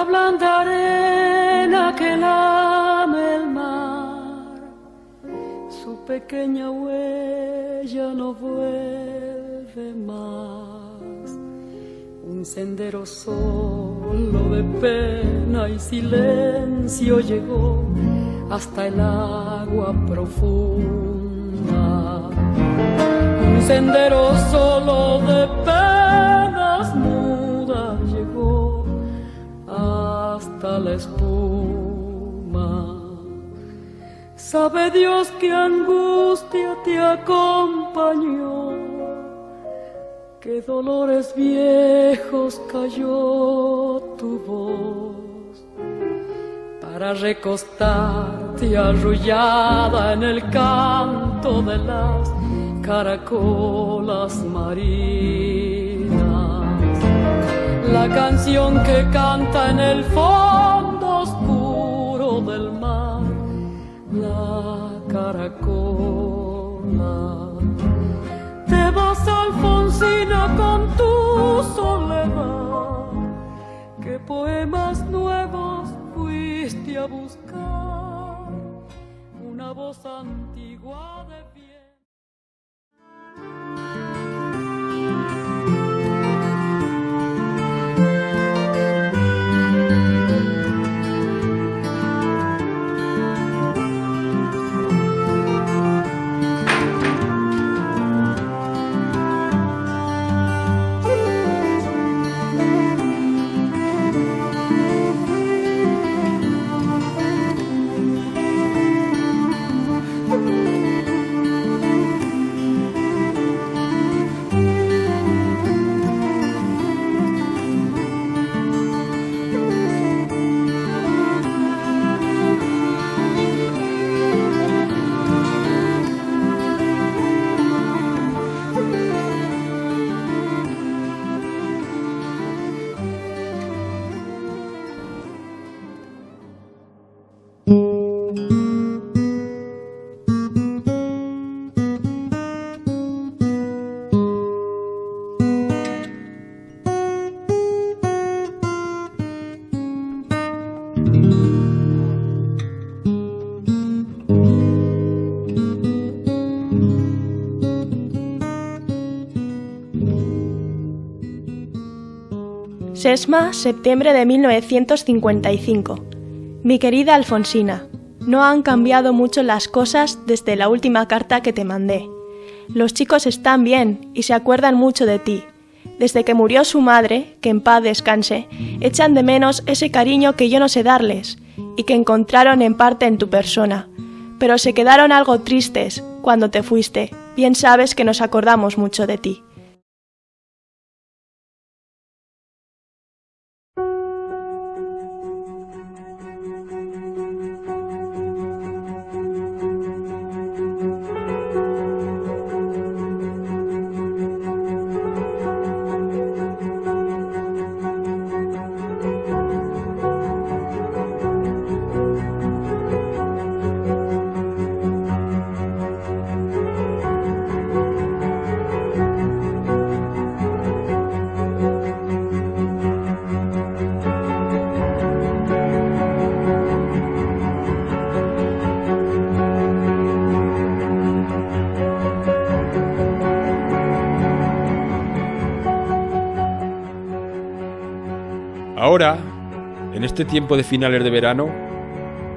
la blanda arena que lame el mar, su pequeña huella no vuelve más. Un sendero solo de pena y silencio llegó hasta el agua profunda. Un sendero solo de penas mudas llegó hasta la espuma. Sabe Dios qué angustia te acompañó, qué dolores viejos cayó tu voz, para recostarte arrullada en el canto de las caracolas marinas. La canción que canta en el fondo oscuro del mar, la caracola. Te vas, Alfonsina, con tu soledad. ¿Qué poemas nuevos fuiste a buscar? Una voz antigua de bien. Sesma, septiembre de 1955. Mi querida Alfonsina, no han cambiado mucho las cosas desde la última carta que te mandé. Los chicos están bien y se acuerdan mucho de ti. Desde que murió su madre, que en paz descanse, echan de menos ese cariño que yo no sé darles y que encontraron en parte en tu persona. Pero se quedaron algo tristes cuando te fuiste. Bien sabes que nos acordamos mucho de ti. Ahora, en este tiempo de finales de verano,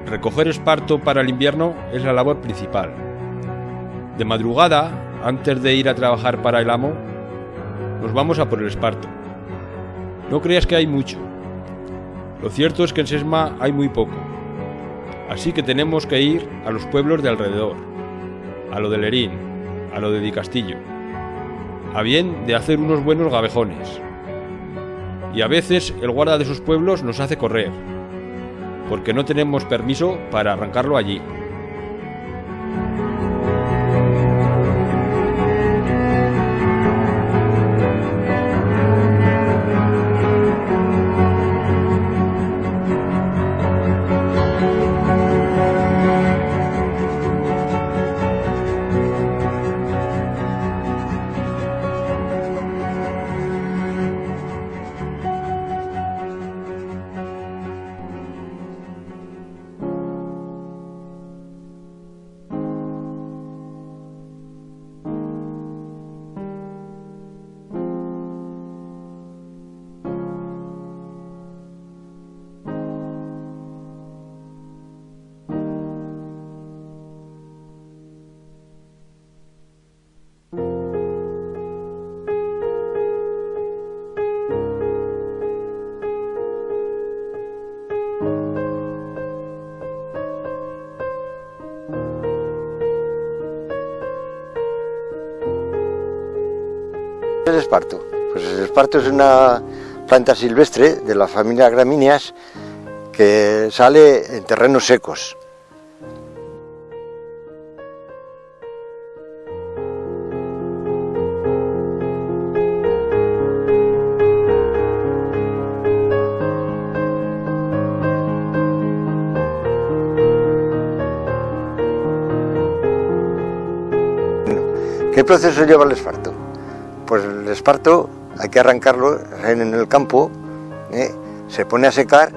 recoger esparto para el invierno es la labor principal. De madrugada, antes de ir a trabajar para el amo, nos vamos a por el esparto. No creas que hay mucho. Lo cierto es que en Sesma hay muy poco. Así que tenemos que ir a los pueblos de alrededor, a lo de Lerín, a lo de Di Castillo, a bien de hacer unos buenos gavejones. Y a veces el guarda de esos pueblos nos hace correr, porque no tenemos permiso para arrancarlo allí. El esparto. Pues el esparto es una planta silvestre de la familia gramíneas que sale en terrenos secos. ¿Qué proceso lleva el esparto? Pues el esparto hay que arrancarlo en el campo, se pone a secar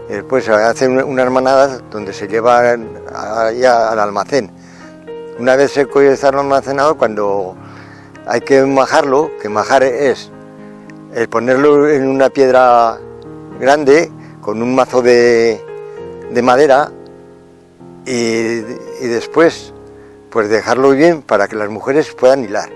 y después se hacen unas manadas donde se lleva allá al almacén. Una vez seco y está almacenado, cuando hay que majarlo, que majar es ponerlo en una piedra grande con un mazo de madera y después pues dejarlo bien para que las mujeres puedan hilar.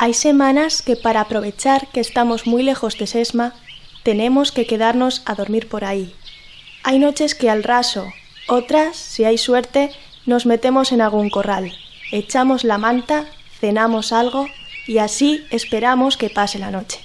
Hay semanas que para aprovechar que estamos muy lejos de Sesma, tenemos que quedarnos a dormir por ahí. Hay noches que al raso, otras, si hay suerte, nos metemos en algún corral, echamos la manta, cenamos algo y así esperamos que pase la noche.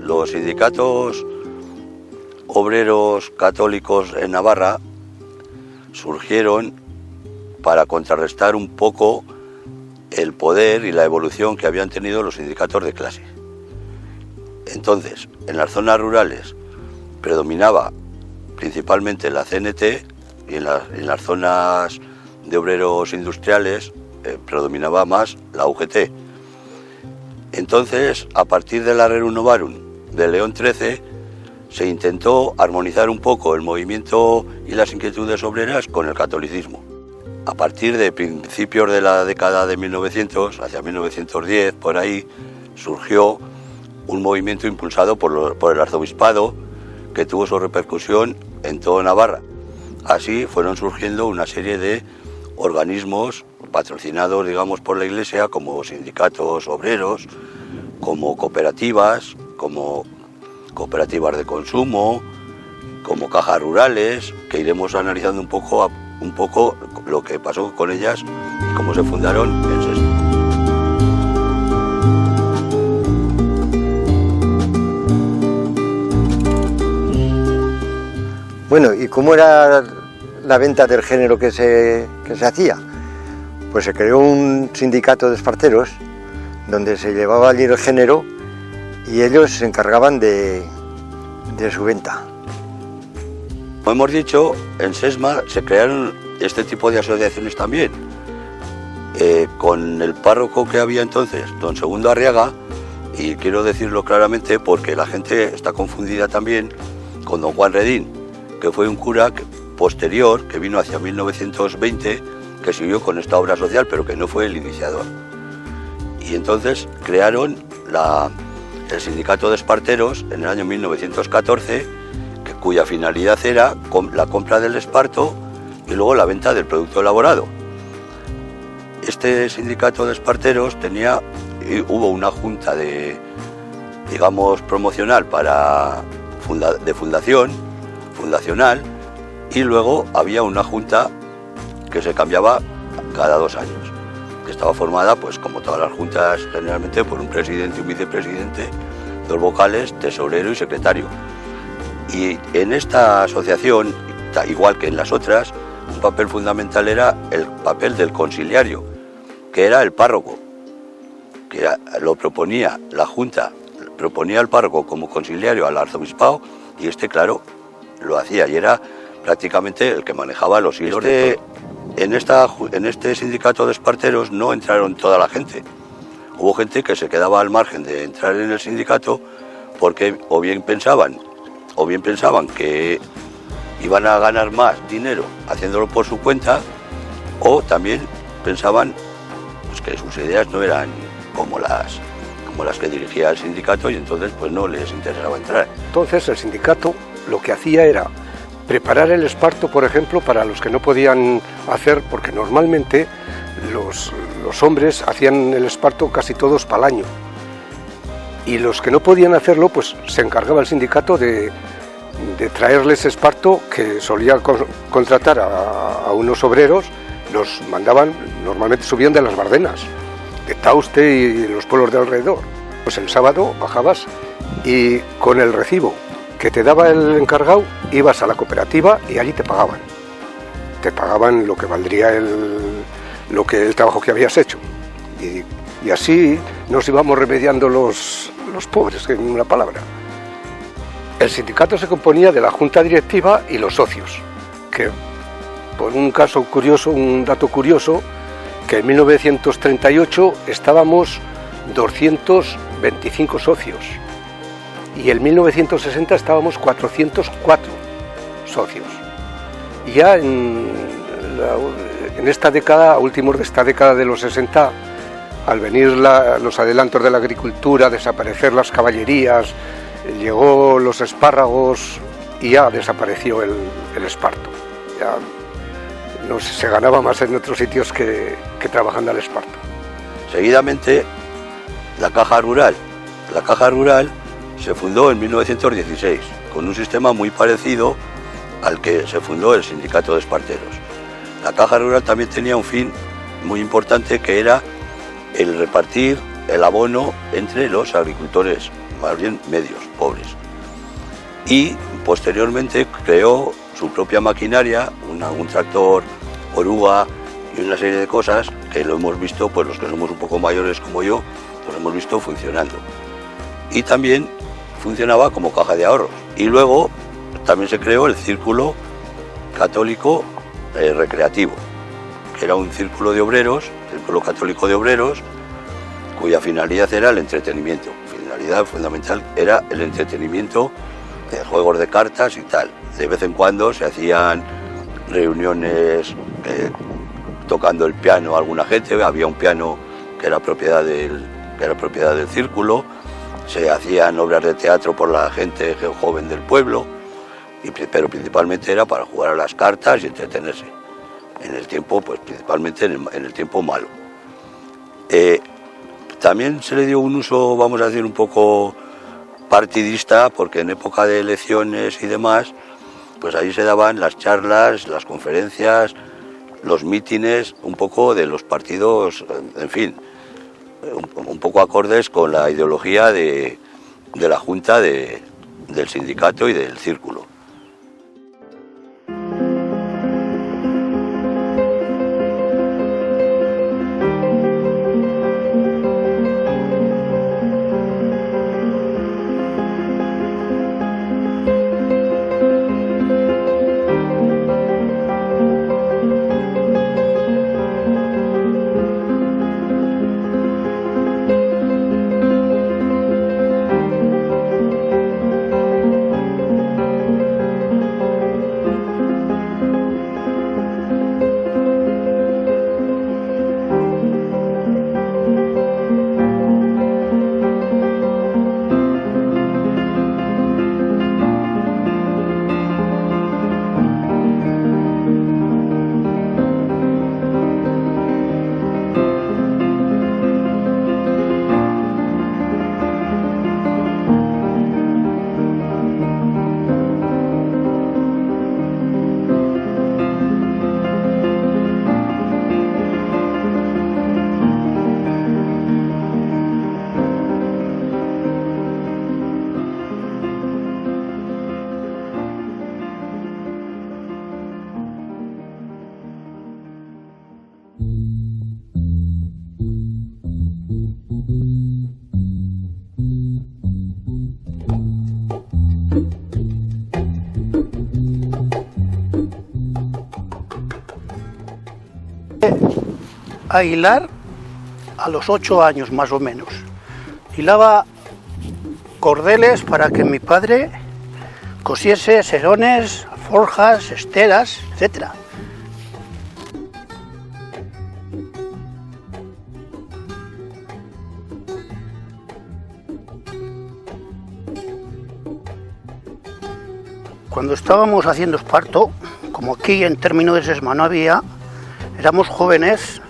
Los sindicatos obreros católicos en Navarra surgieron para contrarrestar un poco el poder y la evolución que habían tenido los sindicatos de clase. Entonces, en las zonas rurales predominaba principalmente la CNT y en las zonas de obreros industriales predominaba más la UGT. Entonces, a partir de la Rerum Novarum de León XIII, se intentó armonizar un poco el movimiento y las inquietudes obreras con el catolicismo. A partir de principios de la década de 1900, hacia 1910, por ahí, surgió un movimiento impulsado por el arzobispado que tuvo su repercusión en toda Navarra. Así fueron surgiendo una serie de organismos patrocinados, digamos, por la Iglesia, como sindicatos obreros, como cooperativas de consumo, como cajas rurales, que iremos analizando un poco lo que pasó con ellas y cómo se fundaron en Sesma. Bueno, ¿y cómo era la venta del género que se hacía? Pues se creó un sindicato de esparteros donde se llevaba allí el género y ellos se encargaban de su venta. Como hemos dicho, en Sesma se crearon este tipo de asociaciones también, con el párroco que había entonces, don Segundo Arriaga, y quiero decirlo claramente porque la gente está confundida también con don Juan Redín, que fue un cura posterior, que vino hacia 1920, que siguió con esta obra social, pero que no fue el iniciador. Y entonces crearon el sindicato de esparteros en el año 1914, cuya finalidad era la compra del esparto y luego la venta del producto elaborado. Este sindicato de esparteros hubo una junta promocional fundacional, y luego había una junta que se cambiaba cada 2 años, que estaba formada, pues como todas las juntas, generalmente por un presidente y un vicepresidente, 2 vocales, tesorero y secretario. Y en esta asociación, igual que en las otras, un papel fundamental era el papel del conciliario, que era el párroco, que lo proponía la Junta, proponía al párroco como conciliario al arzobispado, y claro, lo hacía, y era prácticamente el que manejaba los hilos de todo. En este sindicato de esparteros no entraron toda la gente. Hubo gente que se quedaba al margen de entrar en el sindicato porque o bien pensaban que iban a ganar más dinero haciéndolo por su cuenta, o también pensaban pues, que sus ideas no eran como las que dirigía el sindicato, y entonces pues no les interesaba entrar. Entonces el sindicato lo que hacía era preparar el esparto, por ejemplo, para los que no podían hacer, porque normalmente los hombres hacían el esparto casi todos para el año, y los que no podían hacerlo, pues se encargaba el sindicato de traerles esparto, que solía contratar a unos obreros, los mandaban, normalmente subían de las Bardenas, de Tauste y los pueblos de alrededor. Pues el sábado bajabas y con el recibo que te daba el encargado ibas a la cooperativa y allí te pagaban. Te pagaban lo que valdría el trabajo que habías hecho. Y así nos íbamos remediando los pobres, en una palabra. El sindicato se componía de la junta directiva y los socios, que por un dato curioso, que en 1938 estábamos 225 socios y en 1960 estábamos 404 socios. Y ya en esta década, a últimos de esta década de los 60, al venir los adelantos de la agricultura, desaparecer las caballerías, llegó los espárragos y ya desapareció el esparto. Ya no se ganaba más en otros sitios que trabajando al esparto. Seguidamente, la Caja Rural se fundó en 1916, con un sistema muy parecido al que se fundó el sindicato de esparteros. La Caja Rural también tenía un fin muy importante, que era el repartir el abono entre los agricultores, más bien medios, pobres. Y posteriormente creó su propia maquinaria, un tractor oruga y una serie de cosas que lo hemos visto, pues los que somos un poco mayores como yo, los hemos visto funcionando. Y también funcionaba como caja de ahorros. Y luego también se creó el Círculo Católico Recreativo, que era un círculo de obreros, Círculo Católico de Obreros, cuya finalidad era el entretenimiento. Finalidad fundamental era el entretenimiento, de juegos de cartas y tal. De vez en cuando se hacían reuniones tocando el piano a alguna gente, había un piano que era propiedad del círculo, se hacían obras de teatro por la gente joven del pueblo, pero principalmente era para jugar a las cartas y entretenerse, en el tiempo, pues principalmente en el tiempo malo. También se le dio un uso, vamos a decir, un poco partidista, porque en época de elecciones y demás, pues ahí se daban las charlas, las conferencias, los mítines, un poco de los partidos, en fin, un poco acordes con la ideología de la Junta del sindicato y del círculo. a hilar a los 8 años más o menos. Hilaba cordeles para que mi padre cosiese serones, forjas, esteras, etc. Cuando estábamos haciendo esparto, como aquí en término de Sesma no había, éramos jóvenes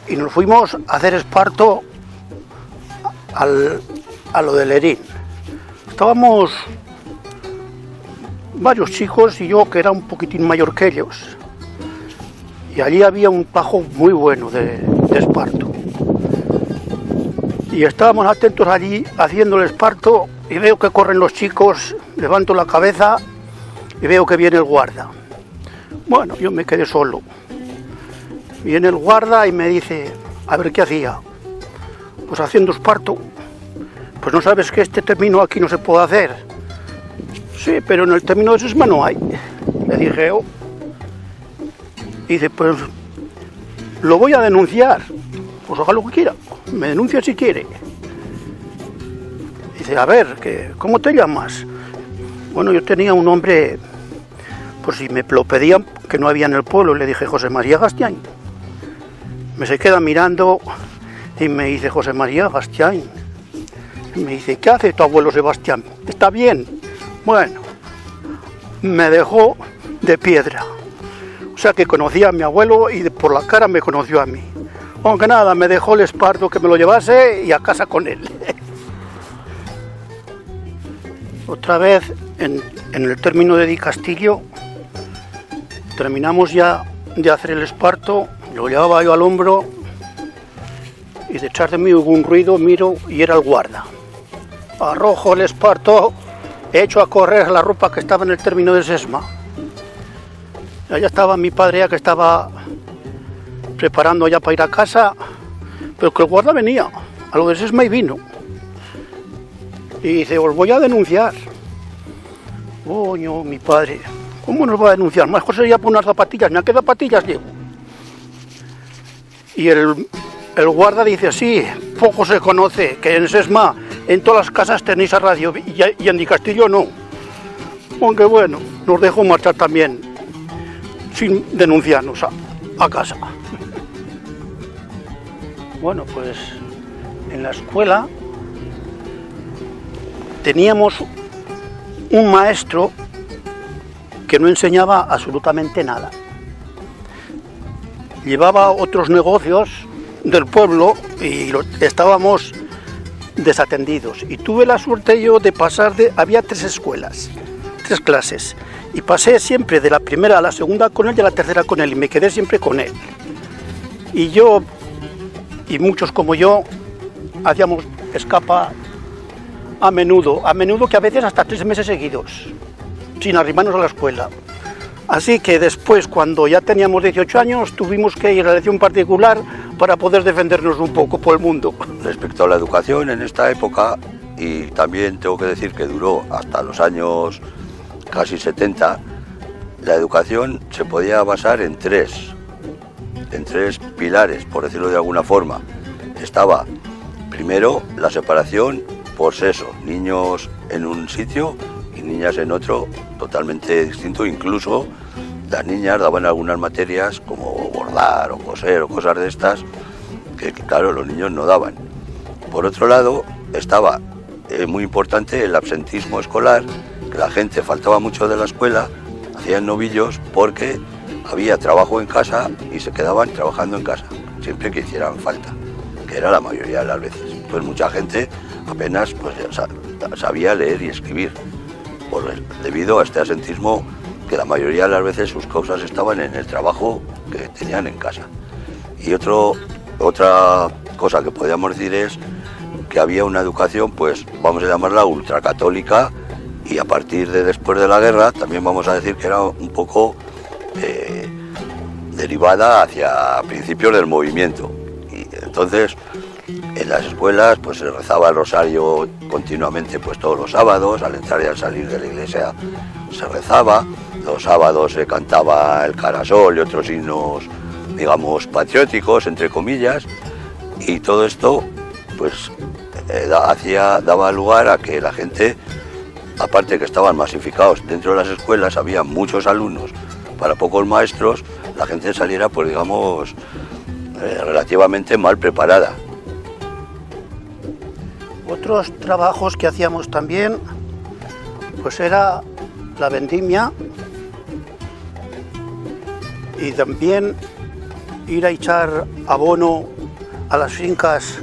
y nos fuimos a hacer esparto a lo de Lerín. Estábamos varios chicos y yo, que era un poquitín mayor que ellos, y allí había un pajo muy bueno de esparto. Y estábamos atentos allí haciendo el esparto y veo que corren los chicos, levanto la cabeza y veo que viene el guarda. Bueno, yo me quedé solo. Viene el guarda y me dice, a ver qué hacía. Pues haciendo esparto. Pues no sabes que este término aquí no se puede hacer. Sí, pero en el término de Sesma no hay. Le dije, oh. Y dice, pues lo voy a denunciar. Pues haga lo que quiera, me denuncia si quiere. Dice, a ver, ¿cómo te llamas? Bueno, yo tenía un nombre, pues si me lo pedían, que no había en el pueblo, le dije José María Gastián. Me se queda mirando y me dice, José María Gastián. Y me dice, ¿qué hace tu abuelo Sebastián? ¿Está bien? Bueno, me dejó de piedra. O sea que conocía a mi abuelo y por la cara me conoció a mí. Aunque nada, me dejó el esparto que me lo llevase y a casa con él. Otra vez, en el término de Di Castillo, terminamos ya de hacer el esparto, lo llevaba yo al hombro y detrás de mí hubo un ruido, miro y era el guarda. Arrojo el esparto, echo a correr la ropa que estaba en el término de Sesma. Allá estaba mi padre, ya que estaba preparando ya para ir a casa, pero que el guarda venía a lo de Sesma y vino. Y dice, os voy a denunciar. Coño, mi padre, ¿cómo nos va a denunciar? Mejor sería por unas zapatillas. ¿A qué zapatillas llevo? Y el guarda dice, sí, poco se conoce, que en Sesma, en todas las casas tenéis a radio, y en Di Castillo no. Aunque bueno, nos dejó marchar también, sin denunciarnos a casa. Bueno, pues en la escuela teníamos un maestro que no enseñaba absolutamente nada. Llevaba otros negocios del pueblo y estábamos desatendidos. Y tuve la suerte yo de pasar había 3 escuelas, 3 clases. Y pasé siempre de la primera a la segunda con él y a la tercera con él. Y me quedé siempre con él. Y yo, y muchos como yo, hacíamos escapa a menudo que a veces hasta 3 meses seguidos, sin arrimarnos a la escuela. Así que después, cuando ya teníamos 18 años, tuvimos que ir a la lección particular para poder defendernos un poco por el mundo. Respecto a la educación en esta época, y también tengo que decir que duró hasta los años casi 70, la educación se podía basar en tres pilares, por decirlo de alguna forma. Estaba, primero, la separación por sexo, niños en un sitio y niñas en otro, totalmente distinto. Incluso las niñas daban algunas materias como bordar o coser o cosas de estas que claro, los niños no daban. Por otro lado, estaba muy importante el absentismo escolar, que la gente faltaba mucho de la escuela, hacían novillos porque había trabajo en casa y se quedaban trabajando en casa, siempre que hicieran falta, que era la mayoría de las veces. Pues mucha gente apenas pues, sabía leer y escribir, debido a este absentismo, que la mayoría de las veces sus causas estaban en el trabajo que tenían en casa. Y otra cosa que podríamos decir es que había una educación, pues vamos a llamarla ultracatólica, y a partir de después de la guerra también vamos a decir que era un poco derivada hacia principios del movimiento. Y entonces en las escuelas pues se rezaba el rosario continuamente, pues todos los sábados, al entrar y al salir de la iglesia se rezaba, los sábados se cantaba el carasol y otros himnos digamos, patrióticos, entre comillas, y todo esto, pues, daba lugar a que la gente, aparte que estaban masificados dentro de las escuelas, había muchos alumnos para pocos maestros, la gente saliera, pues, digamos, relativamente mal preparada. Otros trabajos que hacíamos también, pues era la vendimia y también ir a echar abono a las fincas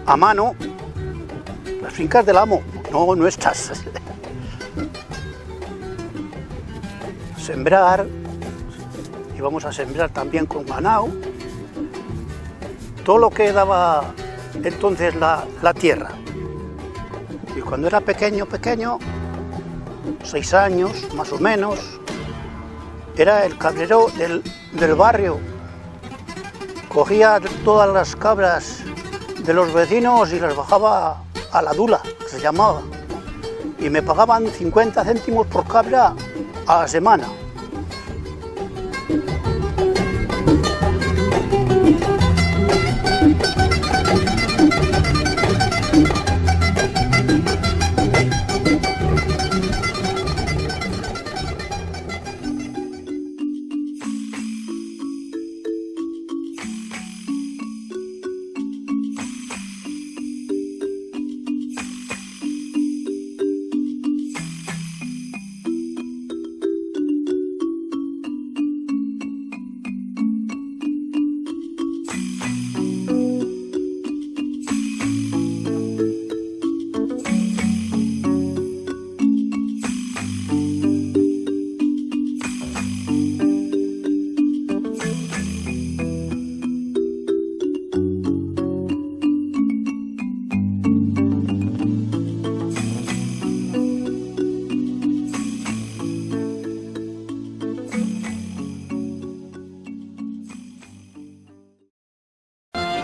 a mano, las fincas del amo, no nuestras. Sembrar, íbamos a sembrar también con ganado, todo lo que daba entonces la tierra. Y cuando era pequeño, 6 años más o menos, era el cabrero del barrio. Cogía todas las cabras de los vecinos y las bajaba a la dula, que se llamaba, y me pagaban 50 céntimos por cabra a la semana.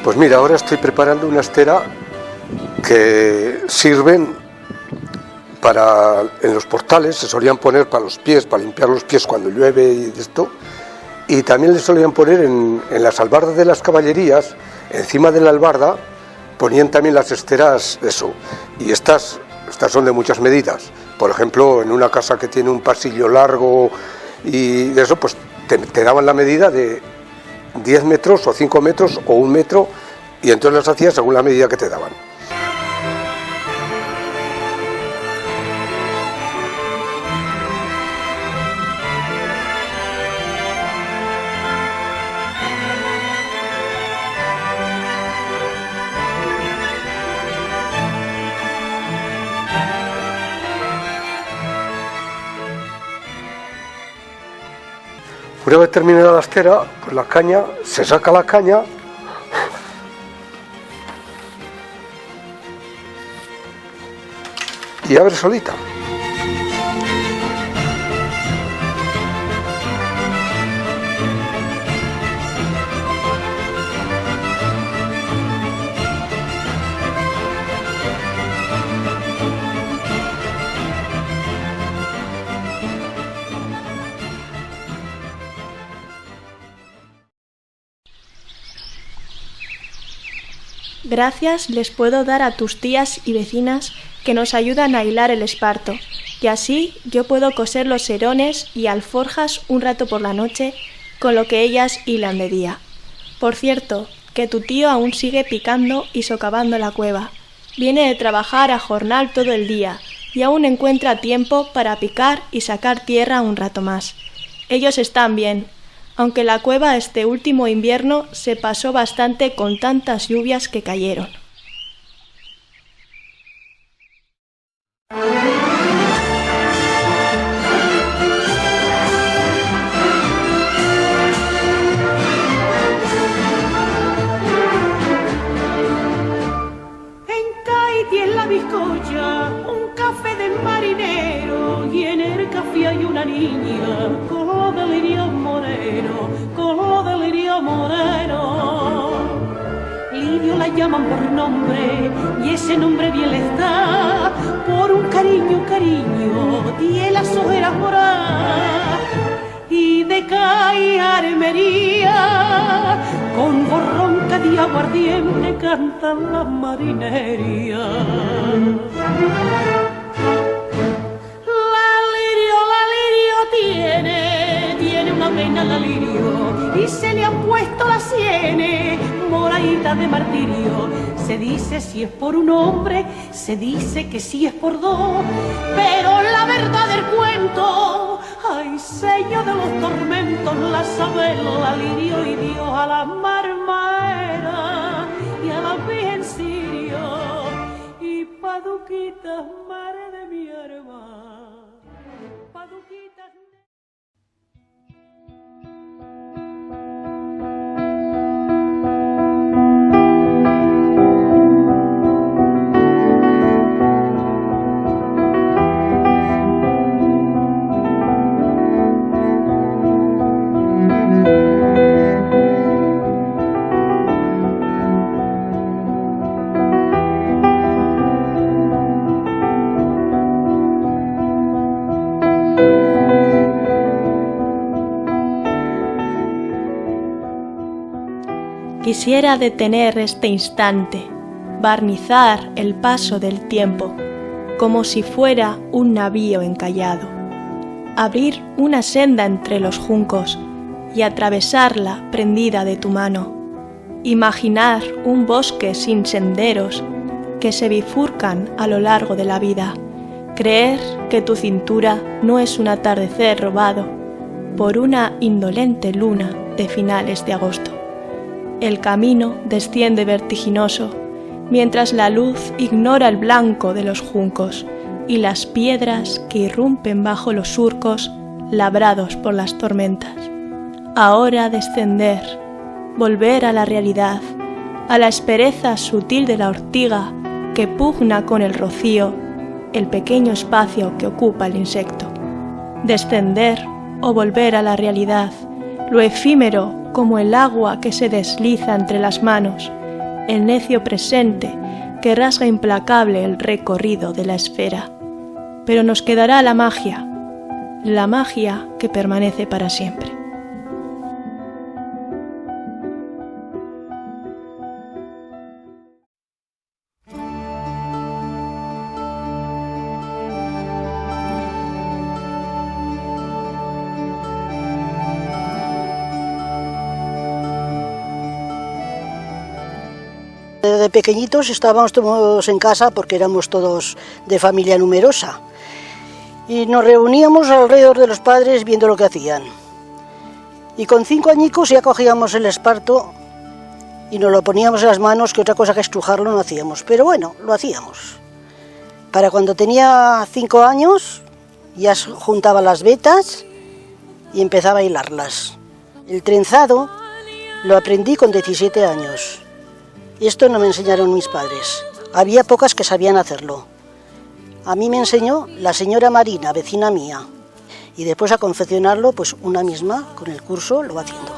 Pues mira, ahora estoy preparando una estera que sirven en los portales, se solían poner para los pies, para limpiar los pies cuando llueve y esto, y también le solían poner en las albardas de las caballerías, encima de la albarda, ponían también las esteras, eso, y estas son de muchas medidas. Por ejemplo, en una casa que tiene un pasillo largo y de eso, pues te daban la medida de 10 metros o 5 metros o 1 metro, y entonces las hacías según la medida que te daban. Una vez terminada la estera, pues la caña, se saca la caña y abre solita. Gracias les puedo dar a tus tías y vecinas que nos ayudan a hilar el esparto, y así yo puedo coser los serones y alforjas un rato por la noche con lo que ellas hilan de día. Por cierto, que tu tío aún sigue picando y socavando la cueva. Viene de trabajar a jornal todo el día y aún encuentra tiempo para picar y sacar tierra un rato más. Ellos están bien, aunque la cueva este último invierno se pasó bastante con tantas lluvias que cayeron. En Caiti, en la bizcocha, un café de marinero, y en el café hay una niña, color de lirio moreno, color de lirio moreno. Lirio la llaman por nombre, y ese nombre bien le está, por un cariño, tiene las ojeras moradas, y manteca y armería, con borronca de aguardiente cantan las marinerías. La lirio tiene una pena la lirio, y se le han puesto las sienes moraditas de martirio. Se dice si es por un hombre, se dice que si es por dos, pero la verdad del cuento, ay, sello de los tormentos, la sabe la lirio y Dios a la marmaera y a la Virgen Sirio y Paduquitas, madre de mi hermana, Paduquitas. Quisiera detener este instante, barnizar el paso del tiempo, como si fuera un navío encallado, abrir una senda entre los juncos y atravesarla prendida de tu mano, imaginar un bosque sin senderos que se bifurcan a lo largo de la vida, creer que tu cintura no es un atardecer robado por una indolente luna de finales de agosto. El camino desciende vertiginoso, mientras la luz ignora el blanco de los juncos y las piedras que irrumpen bajo los surcos labrados por las tormentas. Ahora descender, volver a la realidad, a la aspereza sutil de la ortiga que pugna con el rocío, el pequeño espacio que ocupa el insecto. Descender o volver a la realidad, lo efímero como el agua que se desliza entre las manos, el necio presente que rasga implacable el recorrido de la esfera. Pero nos quedará la magia que permanece para siempre. De pequeñitos estábamos todos en casa porque éramos todos de familia numerosa y nos reuníamos alrededor de los padres viendo lo que hacían. Y con 5 añicos ya cogíamos el esparto y nos lo poníamos en las manos, que otra cosa que estrujarlo no hacíamos, pero bueno, lo hacíamos. Para cuando tenía 5 años ya juntaba las vetas y empezaba a hilarlas. El trenzado lo aprendí con 17 años. Esto no me enseñaron mis padres. Había pocas que sabían hacerlo. A mí me enseñó la señora Marina, vecina mía. Y después a confeccionarlo, pues una misma, con el curso, lo va haciendo.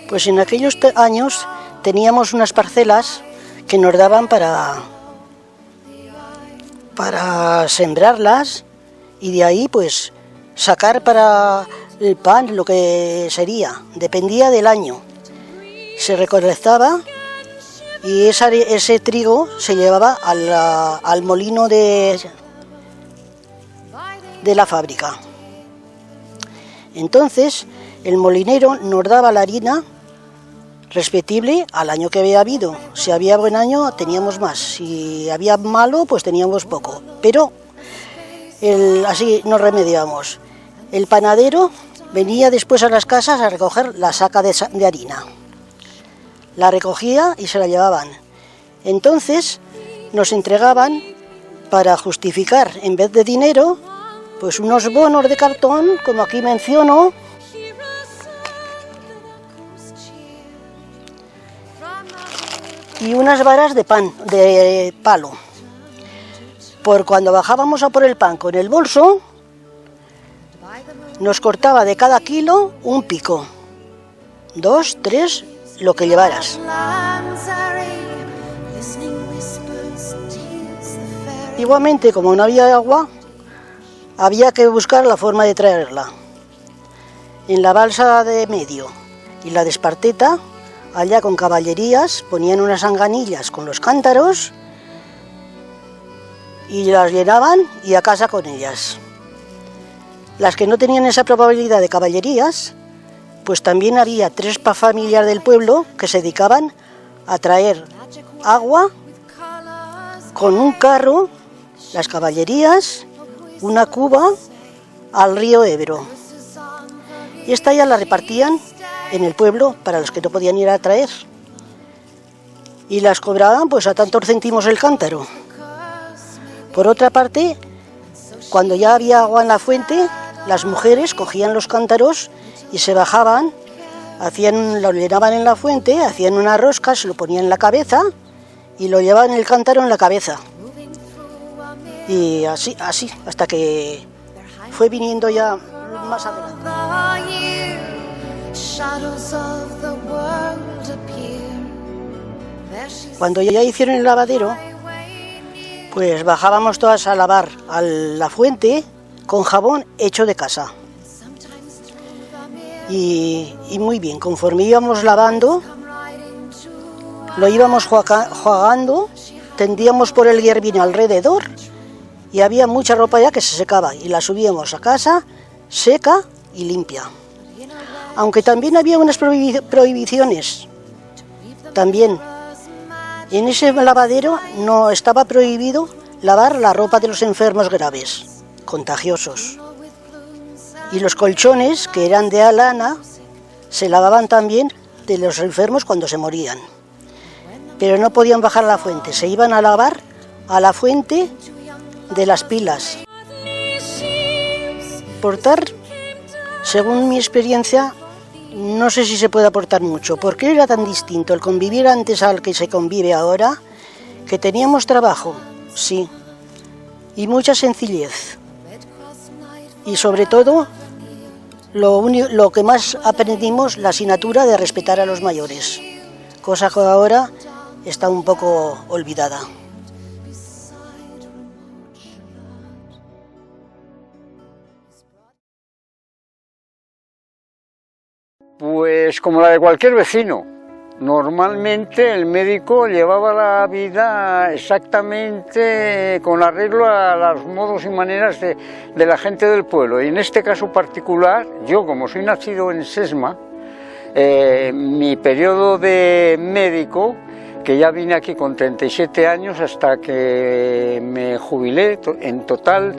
Pues en aquellos años teníamos unas parcelas que nos daban para sembrarlas y de ahí pues sacar para el pan lo que sería, dependía del año. Se recolectaba y ese trigo se llevaba al molino de la fábrica. Entonces el molinero nos daba la harina respectible al año que había habido. Si había buen año teníamos más, si había malo pues teníamos poco, pero así nos remediábamos. El panadero venía después a las casas a recoger la saca de harina. La recogía y se la llevaban. Entonces nos entregaban, para justificar, en vez de dinero, pues unos bonos de cartón, como aquí menciono, y unas varas de pan, de palo. Por cuando bajábamos a por el pan con el bolso, nos cortaba de cada kilo un pico, 2, 3, lo que llevaras. Antiguamente, como no había agua, había que buscar la forma de traerla. En la balsa de medio y la de Esparteta, allá con caballerías, ponían unas anganillas con los cántaros y las llenaban y a casa con ellas. Las que no tenían esa probabilidad de caballerías, pues también había 3 familias del pueblo que se dedicaban a traer agua con un carro, las caballerías, una cuba al río Ebro. Y esta ya la repartían en el pueblo para los que no podían ir a traer. Y las cobraban pues a tantos céntimos el cántaro. Por otra parte, cuando ya había agua en la fuente, las mujeres cogían los cántaros y se bajaban, lo llenaban en la fuente, hacían una rosca, se lo ponían en la cabeza y lo llevaban el cántaro en la cabeza. Y así, hasta que fue viniendo ya más adelante. Cuando ya hicieron el lavadero, pues bajábamos todas a lavar a la fuente con jabón hecho de casa. Y muy bien, conforme íbamos lavando, lo íbamos jugando, tendíamos por el hierbín alrededor y había mucha ropa ya que se secaba y la subíamos a casa seca y limpia. Aunque también había unas prohibiciones. También en ese lavadero no estaba prohibido lavar la ropa de los enfermos graves, contagiosos. Y los colchones, que eran de lana, se lavaban también de los enfermos cuando se morían. Pero no podían bajar a la fuente, se iban a lavar a la fuente de las pilas. Portar, según mi experiencia, no sé si se puede aportar mucho, porque era tan distinto el convivir antes al que se convive ahora, que teníamos trabajo, sí, y mucha sencillez. Y sobre todo, lo que más aprendimos, la asignatura de respetar a los mayores, cosa que ahora está un poco olvidada. Pues como la de cualquier vecino. Normalmente el médico llevaba la vida exactamente con arreglo a los modos y maneras de la gente del pueblo. Y en este caso particular, yo como soy nacido en Sesma, mi periodo de médico, que ya vine aquí con 37 años hasta que me jubilé, en total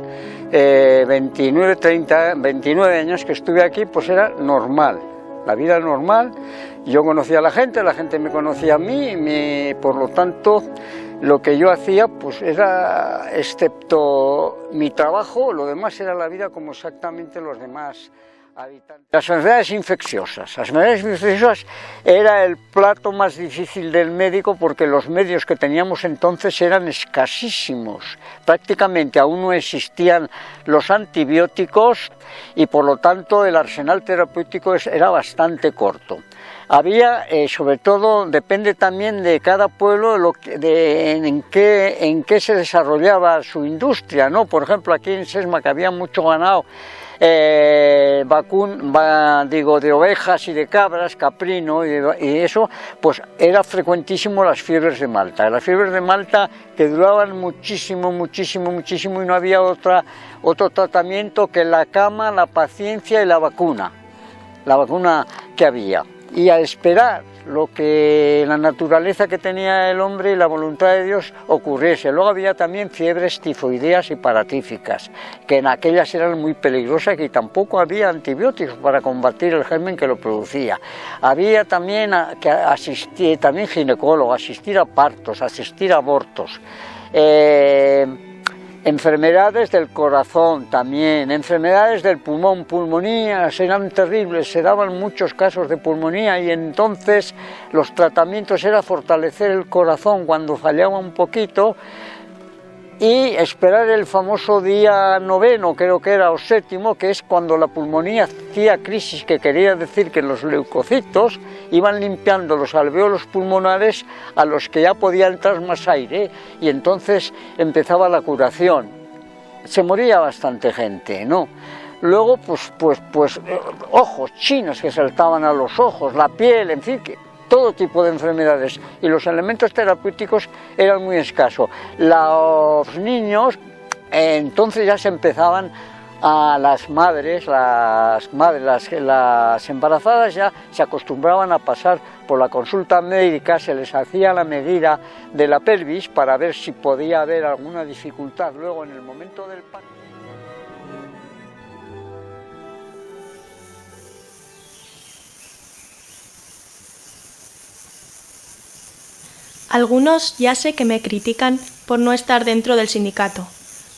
29 años que estuve aquí, pues era normal. La vida normal, yo conocía a la gente me conocía a mí, por lo tanto, lo que yo hacía pues era, excepto mi trabajo, lo demás era la vida como exactamente los demás habitantes. Las enfermedades infecciosas era el plato más difícil del médico porque los medios que teníamos entonces eran escasísimos, prácticamente aún no existían los antibióticos y por lo tanto el arsenal terapéutico era bastante corto. Había, sobre todo, depende también de cada pueblo en qué se desarrollaba su industria, ¿no? Por ejemplo, aquí en Sesma, que había mucho ganado, de ovejas y de cabras, caprino y eso, pues era frecuentísimo las fiebres de Malta. Las fiebres de Malta que duraban muchísimo y no había otro tratamiento que la cama, la paciencia y la vacuna que había. Y a esperar lo que la naturaleza que tenía el hombre y la voluntad de Dios ocurriese. Luego había también fiebres tifoideas y paratíficas, que en aquellas eran muy peligrosas y tampoco había antibióticos para combatir el germen que lo producía. Había también que asistir, también ginecólogo, asistir a partos, asistir a abortos. Enfermedades del corazón también, enfermedades del pulmón, pulmonías, eran terribles, se daban muchos casos de pulmonía y entonces los tratamientos era fortalecer el corazón cuando fallaba un poquito, y esperar el famoso día 9, creo que era, o 7, que es cuando la pulmonía hacía crisis, que quería decir que los leucocitos iban limpiando los alvéolos pulmonares a los que ya podía entrar más aire, y entonces empezaba la curación. Se moría bastante gente, ¿no? Luego, pues ojos, chinos que saltaban a los ojos, la piel, en fin, todo tipo de enfermedades, y los elementos terapéuticos eran muy escasos. Los niños, entonces ya se empezaban a las embarazadas ya se acostumbraban a pasar por la consulta médica, se les hacía la medida de la pelvis para ver si podía haber alguna dificultad luego en el momento del parto. Algunos ya sé que me critican por no estar dentro del sindicato,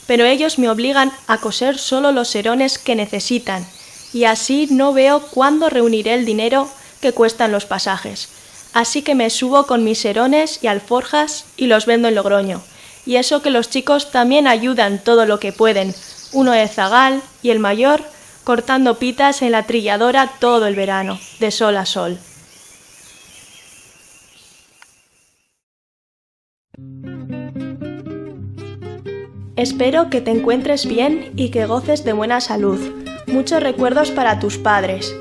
pero ellos me obligan a coser solo los serones que necesitan, y así no veo cuándo reuniré el dinero que cuestan los pasajes. Así que me subo con mis serones y alforjas y los vendo en Logroño. Y eso que los chicos también ayudan todo lo que pueden, uno de zagal y el mayor cortando pitas en la trilladora todo el verano, de sol a sol. Espero que te encuentres bien y que goces de buena salud. Muchos recuerdos para tus padres.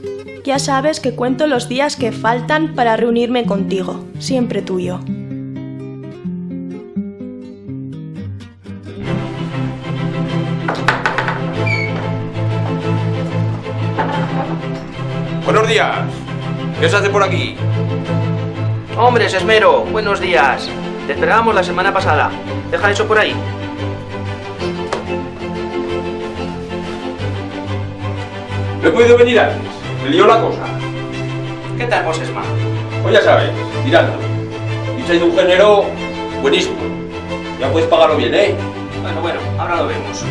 Ya sabes que cuento los días que faltan para reunirme contigo. Siempre tuyo. Buenos días. ¿Qué se hace por aquí? Hombre, Sesmero, buenos días. Te esperábamos la semana pasada. Deja eso por ahí. No he podido venir antes. Me lió la cosa. ¿Qué tal, vos, Esma? Pues ya sabes, tirando. Y soy de un género buenísimo. Ya puedes pagarlo bien, ¿eh? Bueno, ahora lo vemos.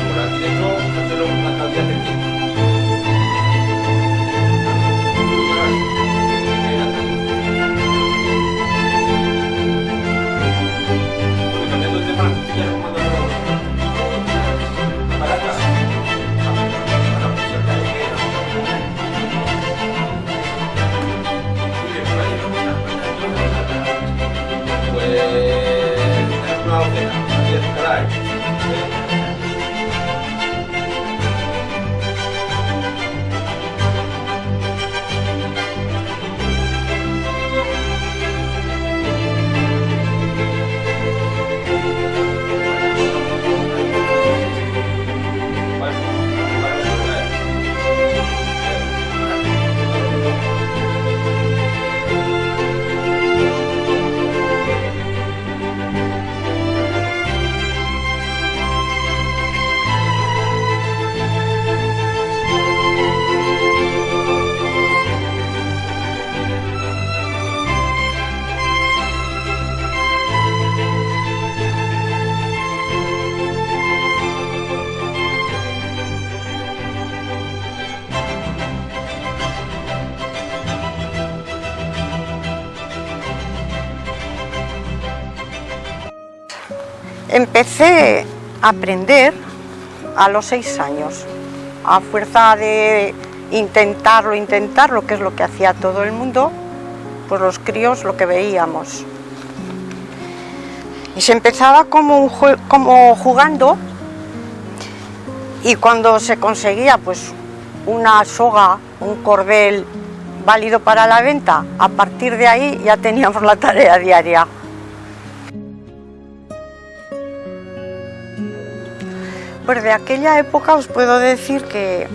Por aquí dentro, hacerlo una calidad de tiempo. Empecé a aprender a los 6 años, a fuerza de intentarlo, que es lo que hacía todo el mundo, pues los críos lo que veíamos. Y se empezaba como jugando, y cuando se conseguía pues una soga, un cordel válido para la venta, a partir de ahí ya teníamos la tarea diaria. Pues de aquella época os puedo decir que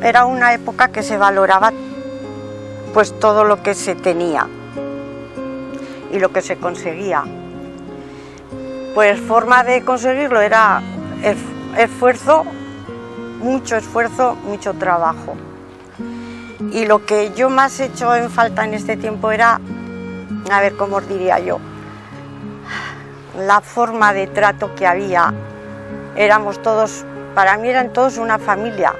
era una época que se valoraba pues todo lo que se tenía y lo que se conseguía. Pues forma de conseguirlo era esfuerzo, mucho trabajo. Y lo que yo más he hecho en falta en este tiempo era, a ver cómo os diría yo, la forma de trato que había. Éramos todos, para mí eran todos una familia.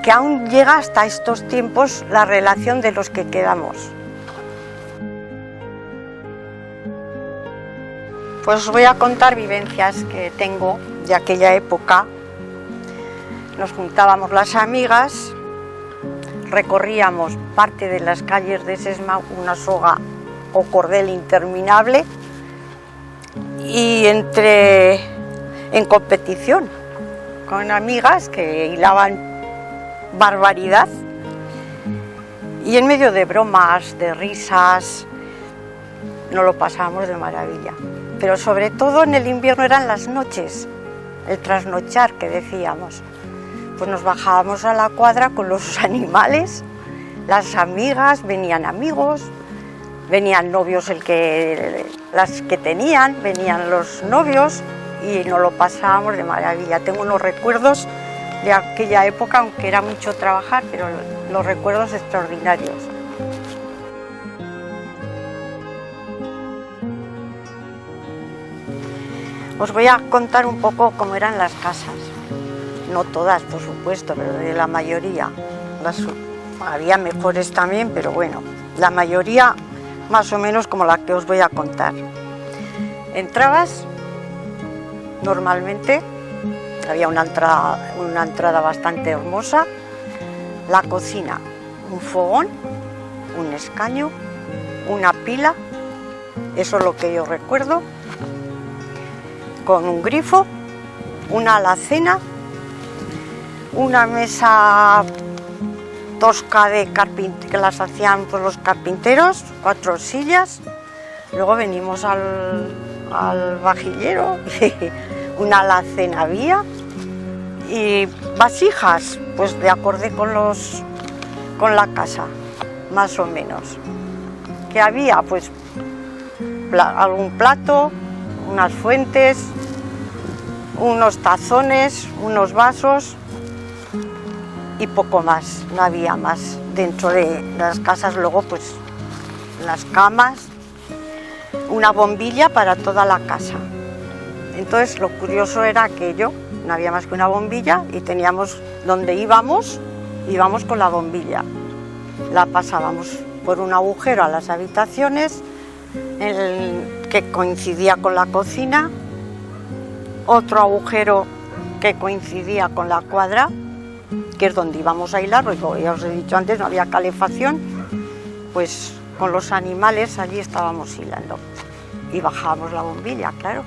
que aún llega hasta estos tiempos la relación de los que quedamos. Pues os voy a contar vivencias que tengo de aquella época. Nos juntábamos las amigas, recorríamos parte de las calles de Sesma, una soga o cordel interminable, y en competición con amigas que hilaban barbaridad, y en medio de bromas, de risas, nos lo pasábamos de maravilla. Pero sobre todo en el invierno eran las noches, el trasnochar que decíamos. Pues nos bajábamos a la cuadra con los animales, las amigas, venían amigos, venían novios las que tenían, venían los novios, y nos lo pasábamos de maravilla. Tengo unos recuerdos de aquella época, aunque era mucho trabajar, pero los recuerdos extraordinarios. Os voy a contar un poco cómo eran las casas. No todas, por supuesto, pero de la mayoría. Había mejores también, pero bueno, la mayoría más o menos como la que os voy a contar. Entrabas, normalmente, había una entrada bastante hermosa, la cocina, un fogón, un escaño, una pila, eso es lo que yo recuerdo, con un grifo, una alacena, una mesa tosca que las hacían pues, los carpinteros, 4 sillas. Luego venimos al vajillero, una alacena había, y vasijas, pues de acorde con la casa, más o menos. Que había, pues, algún plato, unas fuentes, unos tazones, unos vasos y poco más, no había más. Dentro de las casas luego pues las camas, una bombilla para toda la casa. Entonces lo curioso era aquello, no había más que una bombilla y teníamos donde íbamos con la bombilla. La pasábamos por un agujero a las habitaciones que coincidía con la cocina, otro agujero que coincidía con la cuadra, que es donde íbamos a hilar, porque ya os he dicho antes, no había calefacción, pues con los animales allí estábamos hilando y bajábamos la bombilla, claro.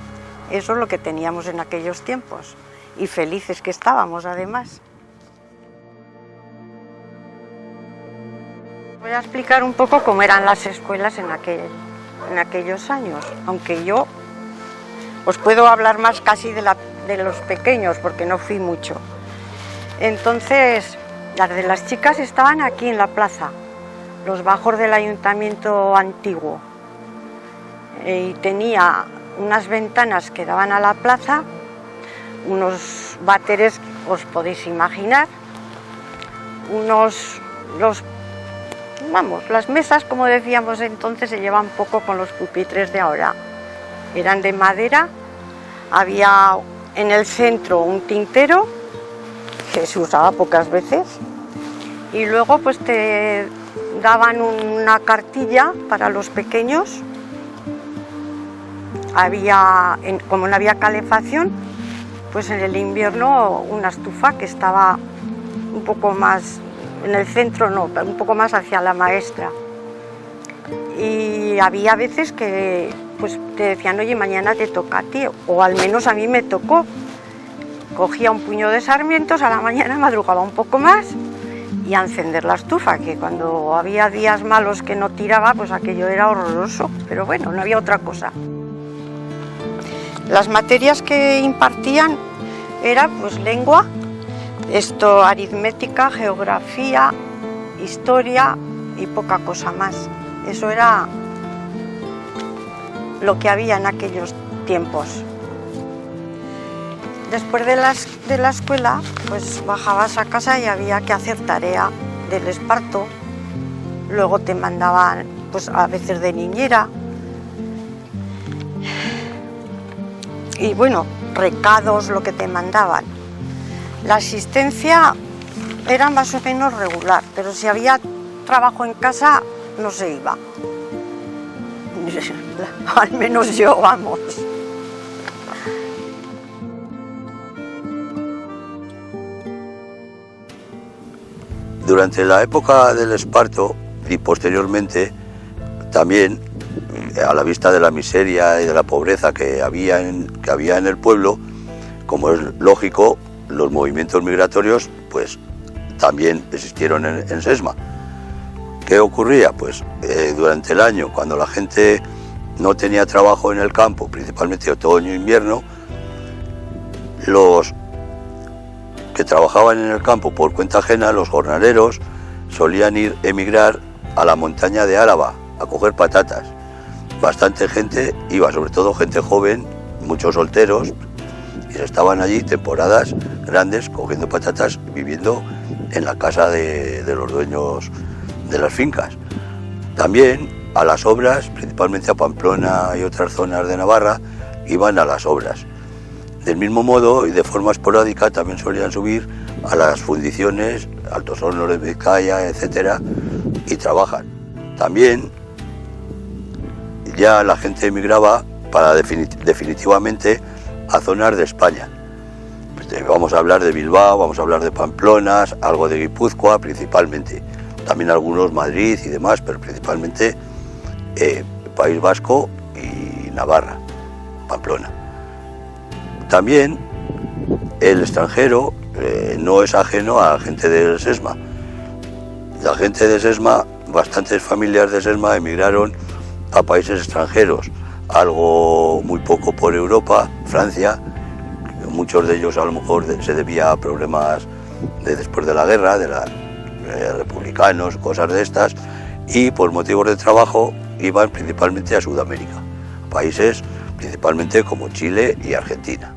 Eso es lo que teníamos en aquellos tiempos y felices que estábamos además. Voy a explicar un poco cómo eran las escuelas en aquellos años, aunque yo os puedo hablar más casi de los pequeños porque no fui mucho. Entonces, las de las chicas estaban aquí en la plaza, los bajos del ayuntamiento antiguo, y tenía unas ventanas que daban a la plaza, unos váteres, os podéis imaginar, las mesas, como decíamos entonces, se llevan poco con los pupitres de ahora. Eran de madera, había en el centro un tintero, que se usaba pocas veces, y luego pues te daban una cartilla para los pequeños. Como no había calefacción, pues en el invierno una estufa que estaba un poco más en el centro, no, un poco más hacia la maestra. Y había veces que pues te decían, oye, mañana te toca a ti, o al menos a mí me tocó. Cogía un puño de sarmientos, a la mañana madrugaba un poco más y a encender la estufa, que cuando había días malos que no tiraba, pues aquello era horroroso, pero bueno, no había otra cosa. Las materias que impartían eran pues lengua, aritmética, geografía, historia y poca cosa más. Eso era lo que había en aquellos tiempos. Después de la escuela, pues bajabas a casa y había que hacer tarea del esparto. Luego te mandaban, pues a veces de niñera. Y bueno, recados, lo que te mandaban. La asistencia era más o menos regular, pero si había trabajo en casa no se iba. Al menos yo, vamos. Durante la época del esparto y posteriormente también, a la vista de la miseria y de la pobreza que había en el pueblo, como es lógico, los movimientos migratorios pues también existieron en Sesma. ¿Qué ocurría? Pues durante el año, cuando la gente no tenía trabajo en el campo, principalmente otoño e invierno, los que trabajaban en el campo por cuenta ajena, los jornaleros, solían emigrar a la montaña de Álava a coger patatas. Bastante gente iba, sobre todo gente joven, muchos solteros, y estaban allí temporadas grandes cogiendo patatas, viviendo en la casa de los dueños de las fincas. También a las obras, principalmente a Pamplona y otras zonas de Navarra, iban a las obras. Del mismo modo y de forma esporádica también solían subir a las fundiciones, Altos Hornos de Vizcaya, etcétera, y trabajan. También ya la gente emigraba para definitivamente a zonas de España. Vamos a hablar de Bilbao, vamos a hablar de Pamplona, algo de Guipúzcoa principalmente. También algunos Madrid y demás, pero principalmente País Vasco y Navarra, Pamplona. También el extranjero no es ajeno a la gente de Sesma. La gente de Sesma, bastantes familias de Sesma emigraron a países extranjeros, algo muy poco por Europa, Francia, muchos de ellos a lo mejor se debía a problemas de después de la guerra, de los republicanos, cosas de estas, y por motivos de trabajo iban principalmente a Sudamérica, países principalmente como Chile y Argentina.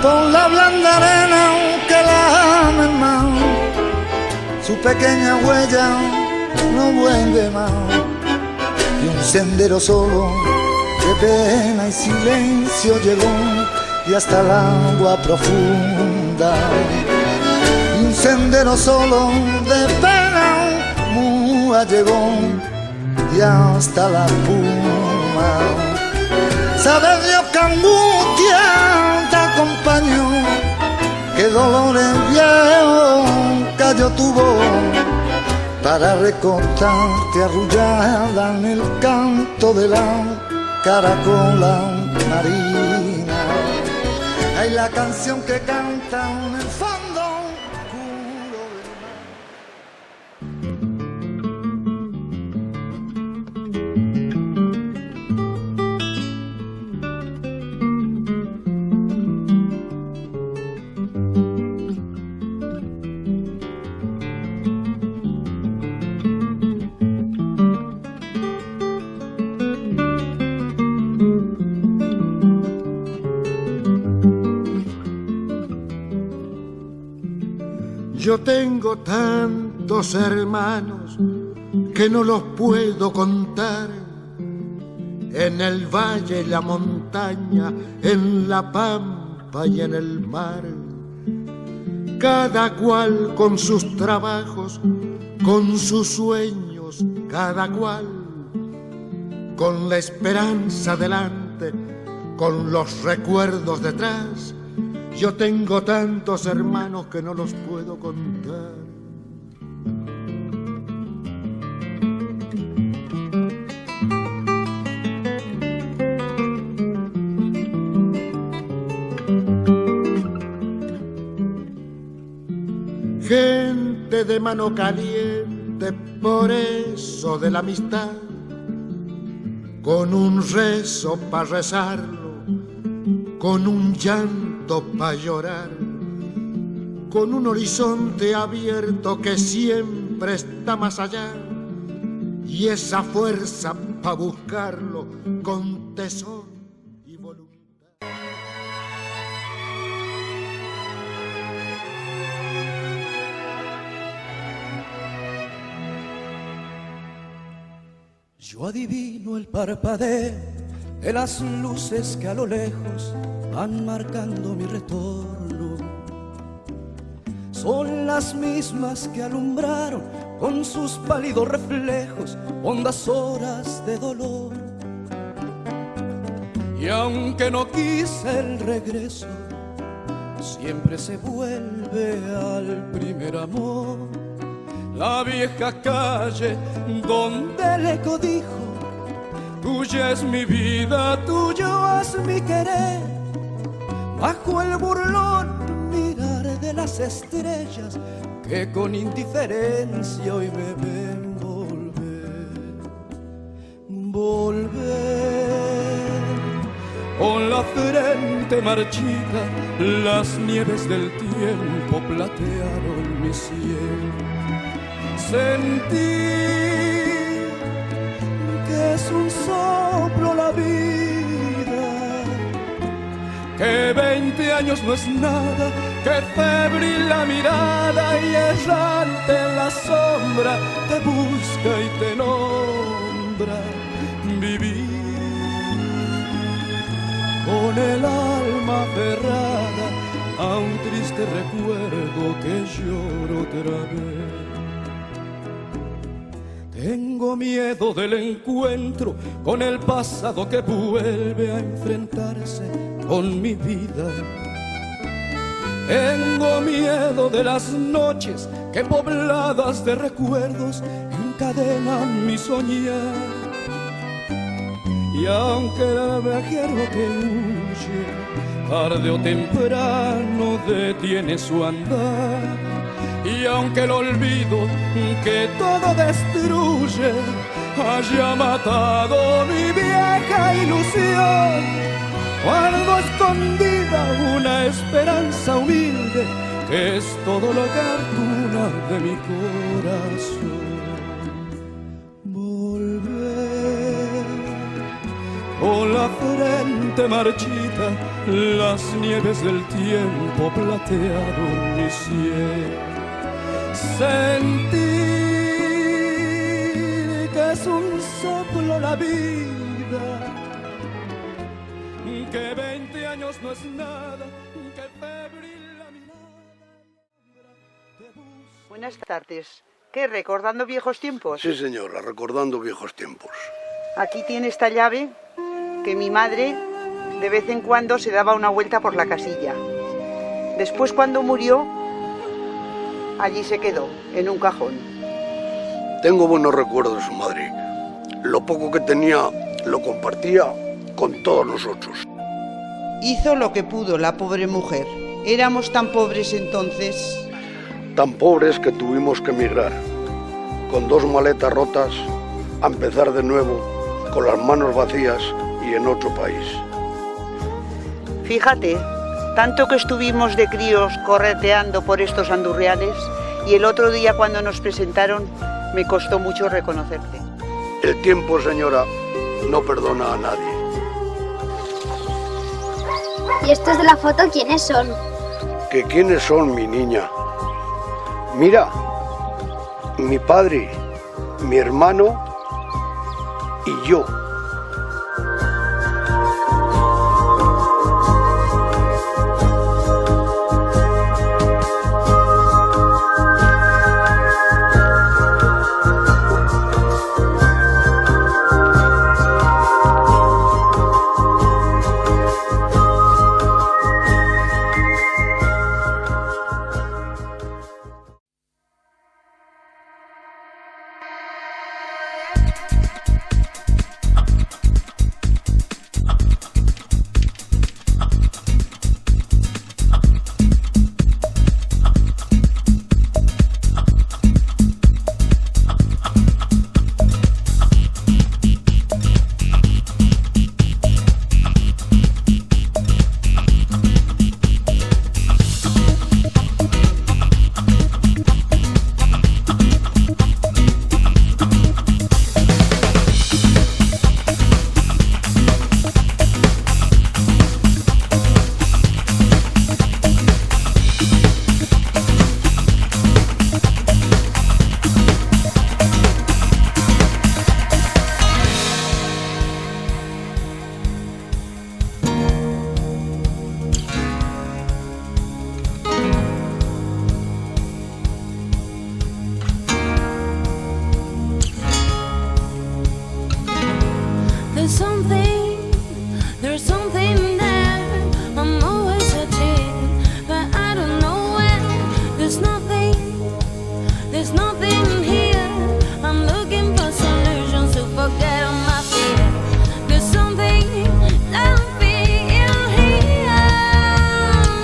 por la blanda arena que la ama más, su pequeña huella no vuelve más, y un sendero solo de pena y silencio llegó y hasta el agua profunda, y un sendero solo de pena muda llegó y hasta la puma. Sabes Dios que angustia te acompañó, que dolores viejos cayó tu voz para recostarte arrullada en el canto de la caracola marina. Hay la canción que canta en el fondo oscuro del Yo tengo tantos hermanos que no los puedo contar, en el valle y la montaña, en la pampa y en el mar, cada cual con sus trabajos, con sus sueños, cada cual con la esperanza delante, con los recuerdos detrás. Yo tengo tantos hermanos que no los puedo contar. Gente de mano caliente, por eso de la amistad, con un rezo para rezarlo, con un llanto para llorar, con un horizonte abierto que siempre está más allá, y esa fuerza para buscarlo con tesón y voluntad. Yo adivino el parpadeo de las luces que a lo lejos van marcando mi retorno. Son las mismas que alumbraron con sus pálidos reflejos hondas horas de dolor. Y aunque no quise el regreso, siempre se vuelve al primer amor. La vieja calle donde el eco dijo: tuya es mi vida, tuyo es mi querer. Bajo el burlón mirar de las estrellas que con indiferencia hoy me ven volver. Volver con la frente marchita, las nieves del tiempo platearon mi cielo. Sentir que es un soplo la vida, que 20 años no es nada, que febril la mirada y errante en la sombra te busca y te nombra. Vivir con el alma aferrada a un triste recuerdo que lloro otra vez. Tengo miedo del encuentro con el pasado que vuelve a enfrentarse con mi vida. Tengo miedo de las noches que pobladas de recuerdos encadenan mi soñar. Y aunque el viajero que huye tarde o temprano detiene su andar, y aunque el olvido que todo destruye haya matado mi vieja ilusión, guardo escondida una esperanza humilde que es todo lo que cuna de mi corazón. Volver con la la frente marchita, las nieves del tiempo platearon mi cielo. Sentí que es un soplo la vida, que 20 años no es nada, que febril la mirada. Buenas tardes. ¿Qué, recordando viejos tiempos? Sí, señora, recordando viejos tiempos. Aquí tiene esta llave que mi madre de vez en cuando se daba una vuelta por la casilla. Después, cuando murió, allí se quedó, en un cajón. Tengo buenos recuerdos de su madre. Lo poco que tenía lo compartía con todos nosotros. Hizo lo que pudo la pobre mujer. Éramos tan pobres entonces. Tan pobres que tuvimos que emigrar, con 2 maletas rotas, a empezar de nuevo, con las manos vacías y en otro país. Fíjate, tanto que estuvimos de críos correteando por estos andurriales, y el otro día cuando nos presentaron me costó mucho reconocerte. El tiempo, señora, no perdona a nadie. ¿Y estos de la foto quiénes son? ¿Que quiénes son, mi niña? Mira, mi padre, mi hermano y yo. There's something there, I'm always searching, but I don't know where. There's nothing here, I'm looking for solutions to forget all my fear. There's something that I feel here,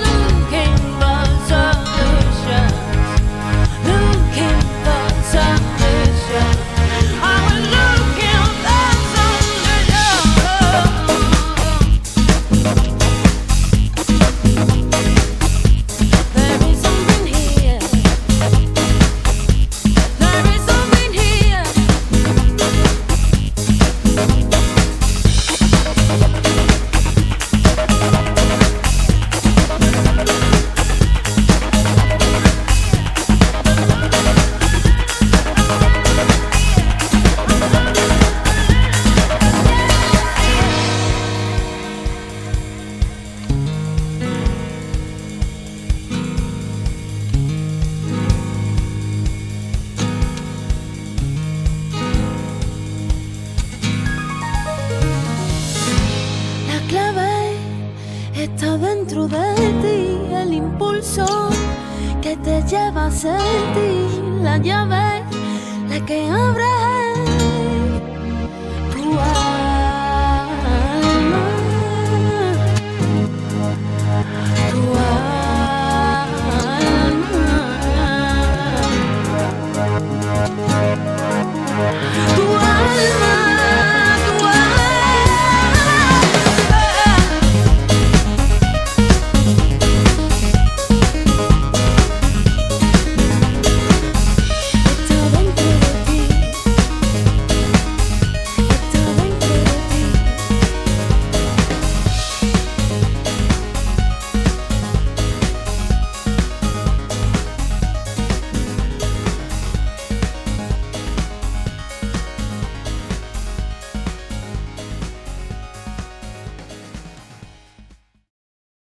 looking for solutions, looking for solutions. I was looking for está dentro de ti, el impulso que te lleva a sentir, la llave, la que abre